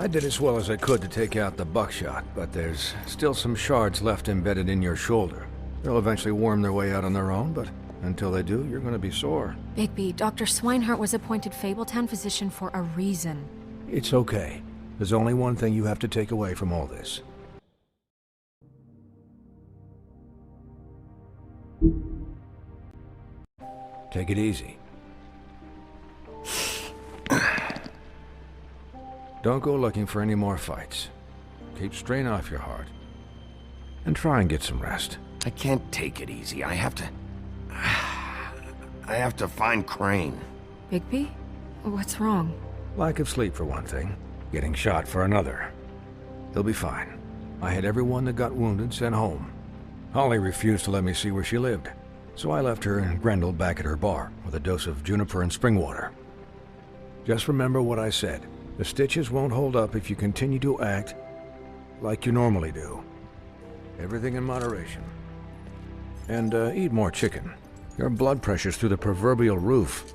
I did as well as I could to take out the buckshot, but there's still some shards left embedded in your shoulder. They'll eventually worm their way out on their own, but until they do, you're gonna be sore. Bigby, Dr. Swinehart was appointed Fabletown physician for a reason. It's okay. There's only one thing you have to take away from all this. Take it easy. Don't go looking for any more fights. Keep strain off your heart. And try and get some rest. I can't take it easy. I have to find Crane. Bigby? What's wrong? Lack of sleep for one thing. Getting shot for another. He'll be fine. I had everyone that got wounded sent home. Holly refused to let me see where she lived, so I left her and Grendel back at her bar with a dose of juniper and spring water. Just remember what I said. The stitches won't hold up if you continue to act like you normally do. Everything in moderation. And eat more chicken. Your blood pressure's through the proverbial roof.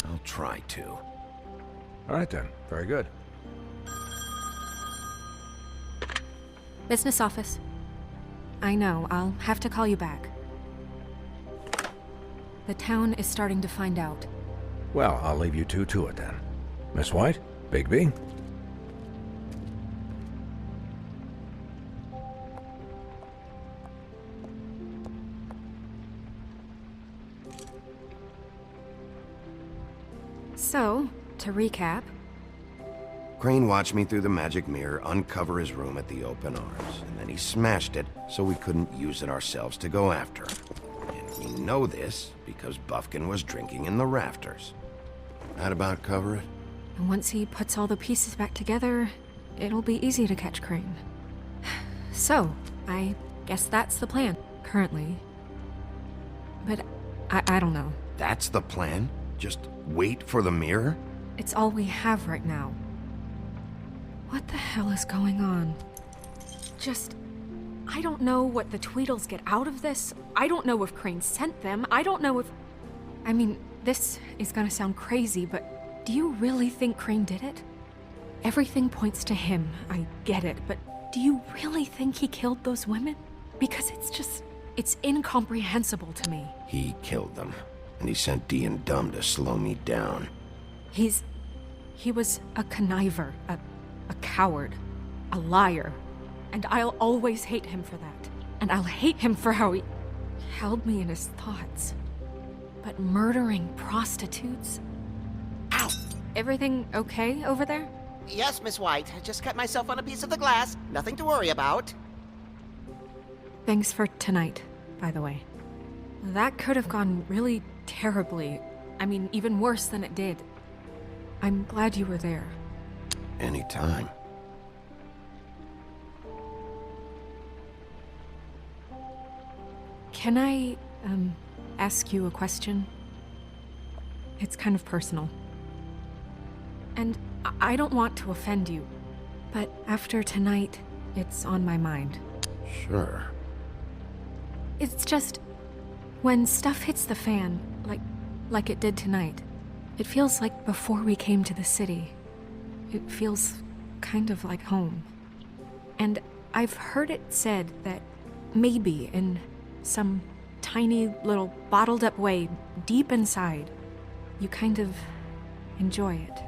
I'll try to. All right then. Very good. Business office. I know, I'll have to call you back. The town is starting to find out. Well, I'll leave you two to it then. Miss White? Bigby? So, to recap... Crane watched me through the magic mirror uncover his room at the open arms, and then he smashed it so we couldn't use it ourselves to go after him. And we know this because Buffkin was drinking in the rafters. That about cover it? And once he puts all the pieces back together, it'll be easy to catch Crane. So, I guess that's the plan, currently. But I don't know. That's the plan? Just wait for the mirror? It's all we have right now. What the hell is going on? I don't know what the Tweedles get out of this. I don't know if Crane sent them. I don't know if... I mean, this is gonna sound crazy, but do you really think Crane did it? Everything points to him, I get it, but do you really think he killed those women? Because it's incomprehensible to me. He killed them, and he sent Dee and Dumb to slow me down. He was a conniver, a coward, a liar, and I'll always hate him for that. And I'll hate him for how he held me in his thoughts. But murdering prostitutes? Ow! Everything okay over there? Yes, Miss White. I just cut myself on a piece of the glass. Nothing to worry about. Thanks for tonight, by the way. That could have gone really terribly. I mean, even worse than it did. I'm glad you were there. Anytime. Can I, ask you a question? It's kind of personal. And I don't want to offend you, but after tonight, it's on my mind. Sure. It's just, when stuff hits the fan, like it did tonight, it feels like before we came to the city. It feels kind of like home. And I've heard it said that maybe in some tiny little bottled up way deep inside, you kind of enjoy it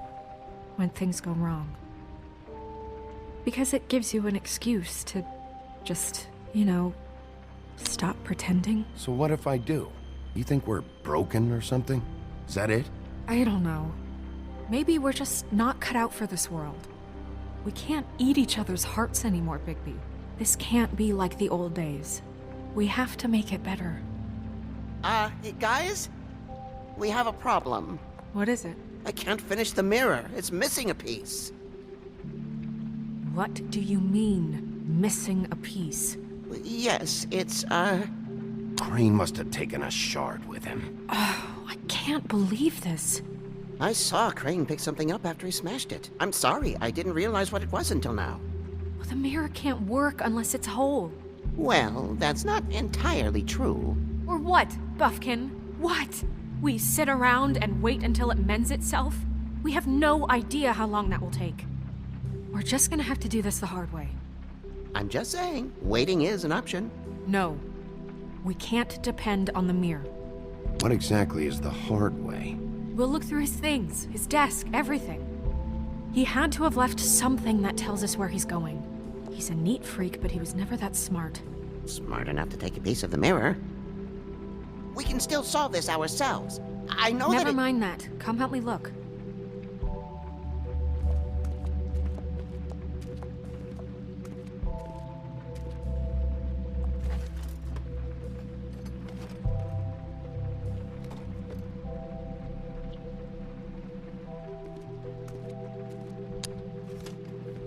when things go wrong. Because it gives you an excuse to just, stop pretending. So what if I do? You think we're broken or something? Is that it? I don't know. Maybe we're just not cut out for this world. We can't eat each other's hearts anymore, Bigby. This can't be like the old days. We have to make it better. Hey, guys? We have a problem. What is it? I can't finish the mirror. It's missing a piece. What do you mean, missing a piece? Yes, it's, Crane must have taken a shard with him. Oh, I can't believe this. I saw Crane pick something up after he smashed it. I'm sorry, I didn't realize what it was until now. Well, the mirror can't work unless it's whole. Well, that's not entirely true. Or what, Buffkin? What? We sit around and wait until it mends itself? We have no idea how long that will take. We're just gonna have to do this the hard way. I'm just saying, waiting is an option. No. We can't depend on the mirror. What exactly is the hard way? We'll look through his things, his desk, everything. He had to have left something that tells us where he's going. He's a neat freak, but he was never that smart. Smart enough to take a piece of the mirror. We can still solve this ourselves. I know that Never mind that. Come help me look.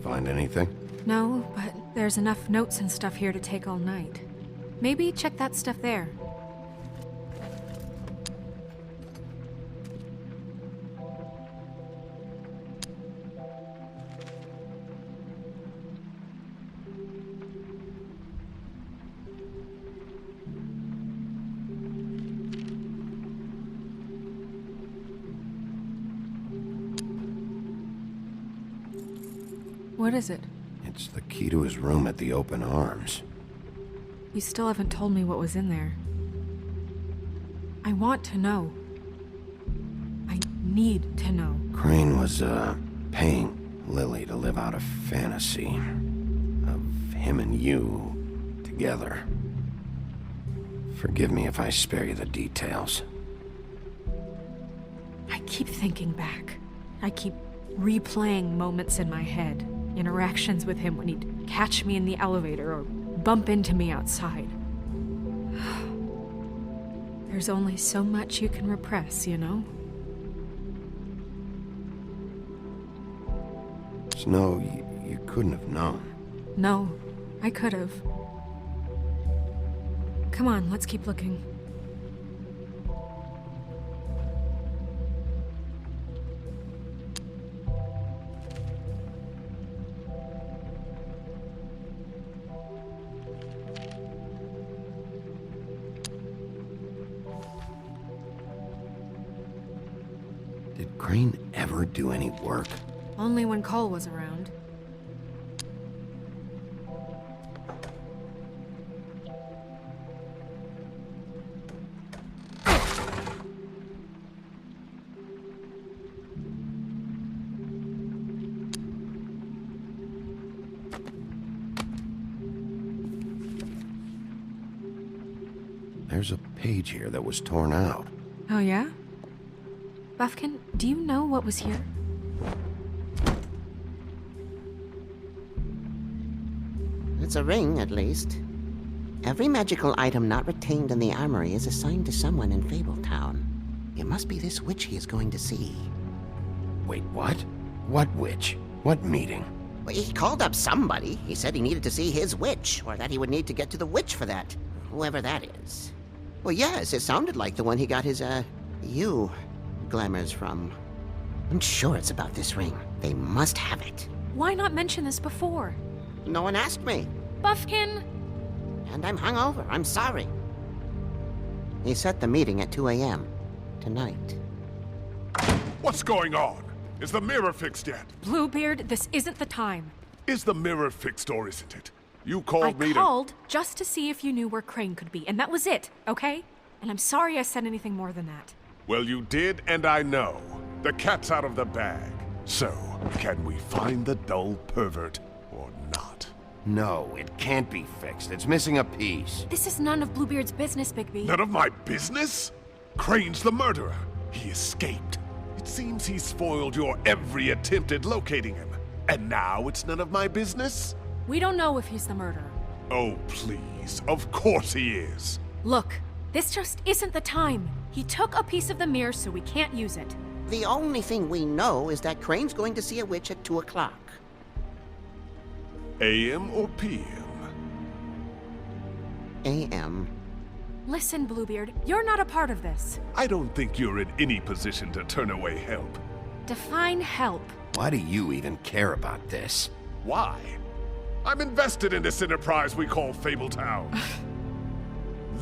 Find anything? No, but there's enough notes and stuff here to take all night. Maybe check that stuff there. What is it? It's the key to his room at the Open Arms. You still haven't told me what was in there. I want to know. I need to know. Crane was, paying Lily to live out a fantasy of him and you together. Forgive me if I spare you the details. I keep thinking back. I keep replaying moments in my head. Interactions with him when he'd catch me in the elevator or bump into me outside. There's only so much you can repress, you know? Snow, you couldn't have known. No, I could have. Come on, let's keep looking. Did Crane ever do any work? Only when Cole was around. There's a page here that was torn out. Oh yeah? Buffkin, do you know what was here? It's a ring, at least. Every magical item not retained in the armory is assigned to someone in Fabletown. It must be this witch he is going to see. Wait, what? What witch? What meeting? Well, he called up somebody. He said he needed to see his witch, or that he would need to get to the witch for that. Whoever that is. Well, yes, it sounded like the one he got his, you glamours from. I'm sure it's about this ring. They must have it. Why not mention this before? No one asked me. Buffkin! And I'm hungover. I'm sorry. He set the meeting at 2 a.m. tonight. What's going on? Is the mirror fixed yet? Bluebeard, this isn't the time. Is the mirror fixed or isn't it? You called me I to... called just to see if you knew where Crane could be, and that was it, okay? And I'm sorry I said anything more than that. Well, you did, and I know. The cat's out of the bag. So, can we find the dull pervert or not? No, it can't be fixed. It's missing a piece. This is none of Bluebeard's business, Bigby. None of my business? Crane's the murderer. He escaped. It seems he spoiled your every attempt at locating him. And now it's none of my business? We don't know if he's the murderer. Oh, please. Of course he is. Look, this just isn't the time. He took a piece of the mirror, so we can't use it. The only thing we know is that Crane's going to see a witch at 2 o'clock. AM or PM? A.M. Listen, Bluebeard, you're not a part of this. I don't think you're in any position to turn away help. Define help. Why do you even care about this? Why? I'm invested in this enterprise we call Fabletown.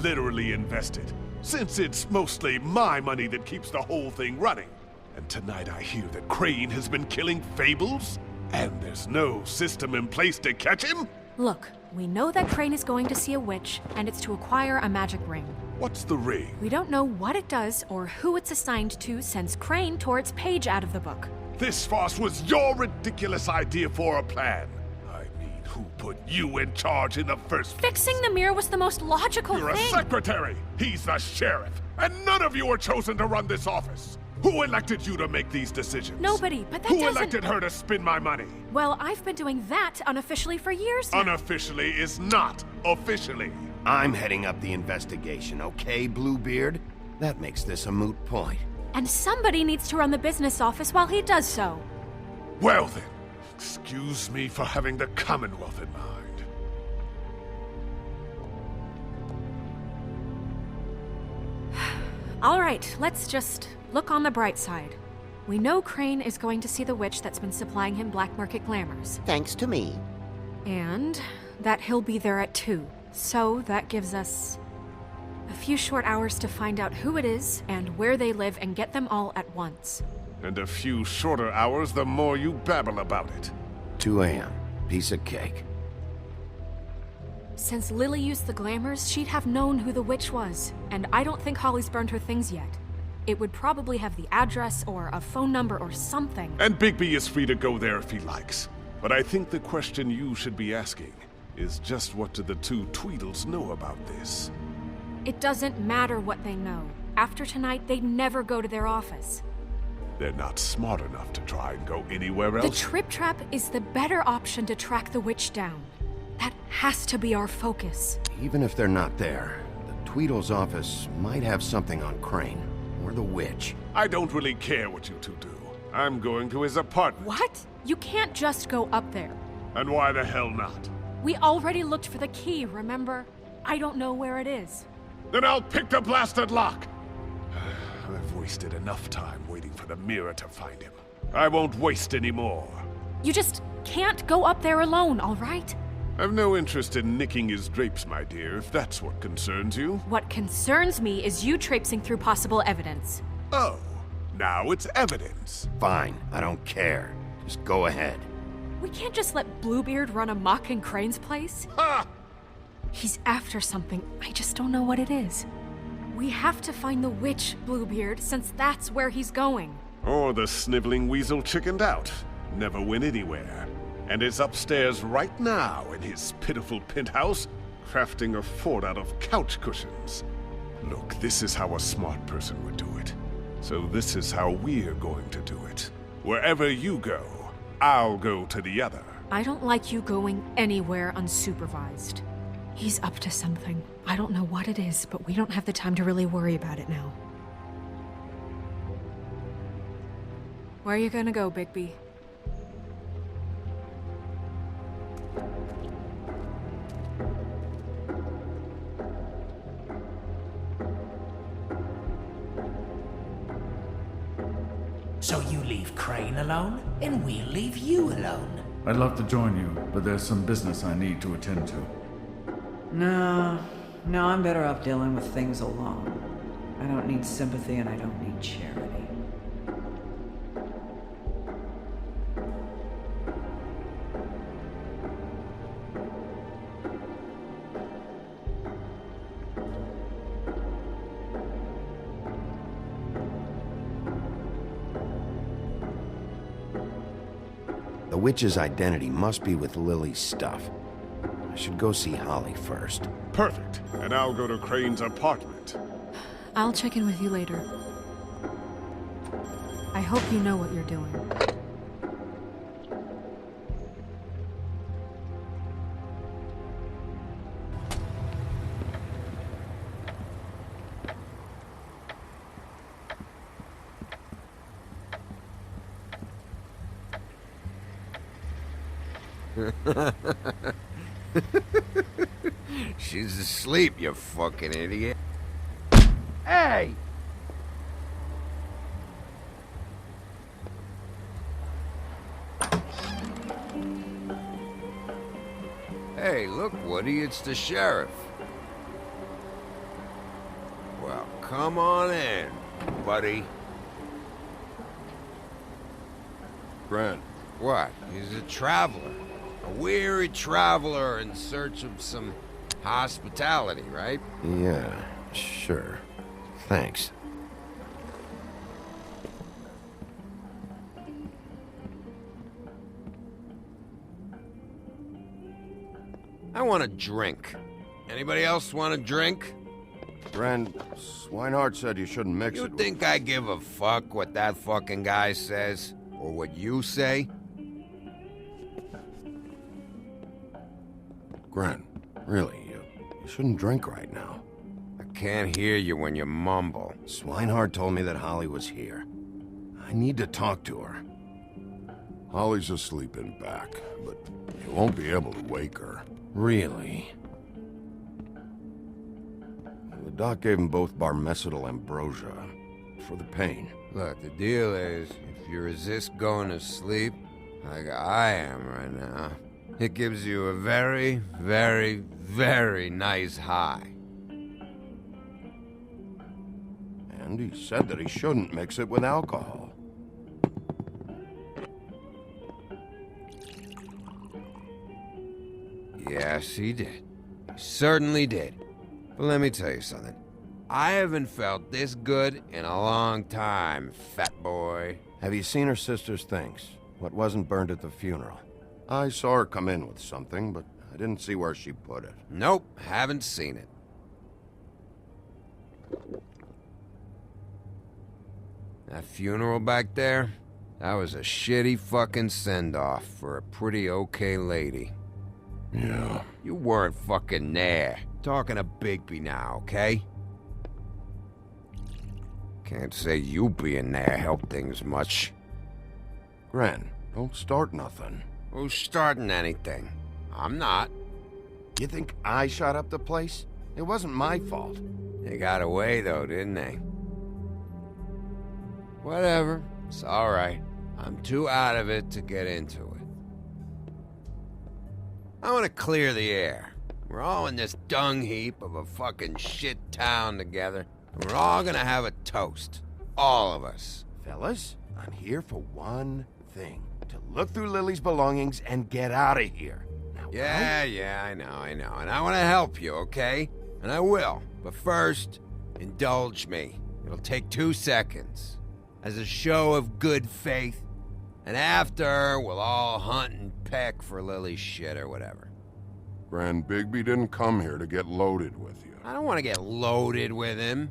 Literally invested, since it's mostly my money that keeps the whole thing running. And tonight I hear that Crane has been killing fables? And there's no system in place to catch him? Look, we know that Crane is going to see a witch, and it's to acquire a magic ring. What's the ring? We don't know what it does or who it's assigned to since Crane tore its page out of the book. This farce was your ridiculous idea for a plan. I mean, who put you in charge in the first place? Fixing the mirror was the most logical You're thing. a secretary! He's the sheriff! And none of you were chosen to run this office! Who elected you to make these decisions? Nobody, but that Who doesn't... elected her to spend my money? Well, I've been doing that unofficially for years now. Unofficially is not officially. I'm heading up the investigation, okay, Bluebeard? That makes this a moot point. And somebody needs to run the business office while he does so. Well then, excuse me for having the Commonwealth in mind. All right, let's just look on the bright side. We know Crane is going to see the witch that's been supplying him black market glamours. Thanks to me. And that he'll be there at 2. So that gives us a few short hours to find out who it is and where they live and get them all at once. And a few shorter hours the more you babble about it. 2 a.m. Piece of cake. Since Lily used the glamours, she'd have known who the witch was. And I don't think Holly's burned her things yet. It would probably have the address or a phone number or something. And Bigby is free to go there if he likes. But I think the question you should be asking is just what do the 2 Tweedles know about this? It doesn't matter what they know. After tonight, they'd never go to their office. They're not smart enough to try and go anywhere The else. Trip Trap is the better option to track the witch down. That has to be our focus. Even if they're not there, the Tweedle's office might have something on Crane, or the witch. I don't really care what you 2 do. I'm going to his apartment. What? You can't just go up there. And why the hell not? We already looked for the key, remember? I don't know where it is. Then I'll pick the blasted lock! I've wasted enough time waiting for the mirror to find him. I won't waste any more. You just can't go up there alone, all right? I've no interest in nicking his drapes, my dear, if that's what concerns you. What concerns me is you traipsing through possible evidence. Oh, now it's evidence. Fine, I don't care. Just go ahead. We can't just let Bluebeard run amok in Crane's place. Ha! He's after something, I just don't know what it is. We have to find the witch, Bluebeard, since that's where he's going. Or the sniveling weasel chickened out. Never went anywhere. And is upstairs right now in his pitiful penthouse, crafting a fort out of couch cushions. Look, this is how a smart person would do it. So this is how we're going to do it. Wherever you go, I'll go to the other. I don't like you going anywhere unsupervised. He's up to something. I don't know what it is, but we don't have the time to really worry about it now. Where are you gonna go, Bigby? So you leave Crane alone, and we'll leave you alone. I'd love to join you, but there's some business I need to attend to. No, I'm better off dealing with things alone. I don't need sympathy and I don't need charity. The witch's identity must be with Lily's stuff. I should go see Holly first. Perfect. And I'll go to Crane's apartment. I'll check in with you later. I hope you know what you're doing. She's asleep, you fucking idiot. Hey! Hey, look, Woody, it's the sheriff. Well, come on in, buddy. Grant, What? He's a traveler. A weary traveler in search of some hospitality, right? Yeah, sure. Thanks. I want a drink. Anybody else want a drink? Friend, Swinehart said you shouldn't mix You it. think I give a fuck what that fucking guy says? Or what you say? Gren, really, you shouldn't drink right now. I can't hear you when you mumble. Swinehart told me that Holly was here. I need to talk to her. Holly's asleep in back, but you won't be able to wake her. Really? The doc gave them both barmecidal ambrosia for the pain. Look, the deal is, if you resist going to sleep, like I am right now, it gives you a very, very, very nice high. And he said that he shouldn't mix it with alcohol. Yes, he did. He certainly did. But let me tell you something. I haven't felt this good in a long time, fat boy. Have you seen her sister's things? What wasn't burned at the funeral? I saw her come in with something, but I didn't see where she put it. Nope, haven't seen it. That funeral back there, that was a shitty fucking send-off for a pretty okay lady. Yeah. You weren't fucking there. Talking to Bigby now, okay? Can't say you being there helped things much. Gren, don't start nothing. Who's starting anything? I'm not. You think I shot up the place? It wasn't my fault. They got away though, didn't they? Whatever. It's alright. I'm too out of it to get into it. I want to clear the air. We're all in this dung heap of a fucking shit town together, and we're all gonna have a toast. All of us. Fellas, I'm here for one thing. To look through Lily's belongings and get out of here. Now, Yeah, I know. And I want to help you, okay? And I will. But first, indulge me. It'll take 2 seconds. As a show of good faith. And after, we'll all hunt and peck for Lily's shit or whatever. Grand Bigby didn't come here to get loaded with you. I don't want to get loaded with him.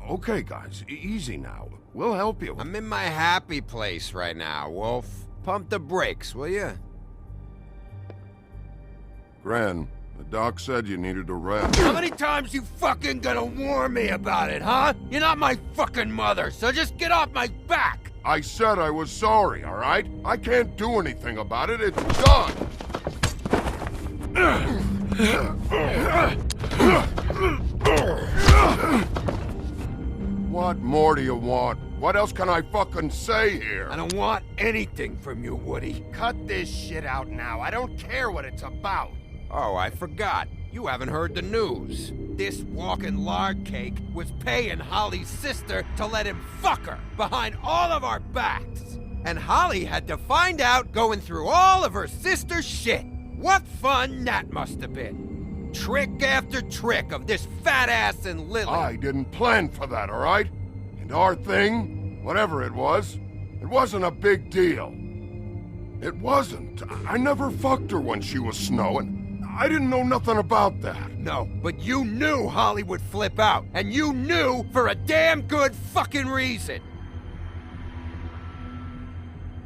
Okay, guys, easy now. We'll help you. I'm in my happy place right now, Wolf. Pump the brakes, will you? Gran, the doc said you needed a rest. How many times you fucking gonna warn me about it, huh? You're not my fucking mother, so just get off my back! I said I was sorry, all right? I can't do anything about it. It's done. What more do you want? What else can I fucking say here? I don't want anything from you, Woody. Cut this shit out now. I don't care what it's about. Oh, I forgot. You haven't heard the news. This walking lard cake was paying Holly's sister to let him fuck her behind all of our backs. And Holly had to find out going through all of her sister's shit. What fun that must have been. Trick after trick of this fat ass and Lily. I didn't plan for that, all right? And our thing, whatever it wasn't a big deal. It wasn't. I never fucked her when she was snowing. I didn't know nothing about that. No, but you knew Holly would flip out. And you knew for a damn good fucking reason.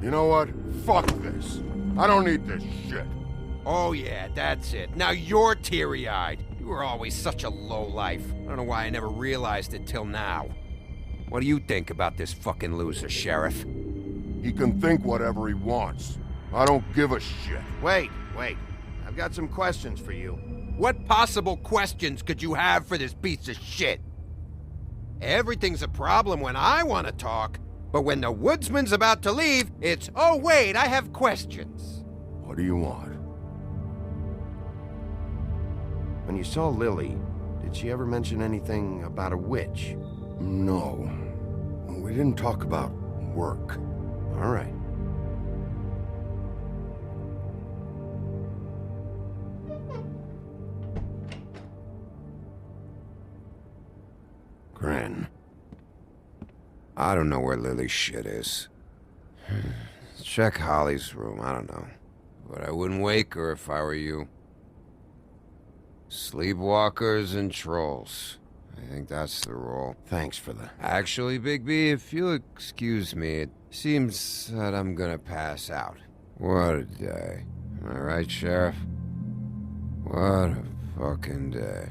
You know what? Fuck this. I don't need this shit. Oh yeah, that's it. Now you're teary-eyed. You were always such a lowlife. I don't know why I never realized it till now. What do you think about this fucking loser, Sheriff? He can think whatever he wants. I don't give a shit. Wait. I've got some questions for you. What possible questions could you have for this piece of shit? Everything's a problem when I want to talk, but when the woodsman's about to leave, it's, oh wait, I have questions. What do you want? When you saw Lily, did she ever mention anything about a witch? No. We didn't talk about work. All right. Gran. I don't know where Lily's shit is. Check Holly's room, I don't know. But I wouldn't wake her if I were you. Sleepwalkers and trolls. I think that's the rule. Thanks for the... Actually, Big B, if you'll excuse me, it seems that I'm gonna pass out. What a day. Am I right, Sheriff? What a fucking day.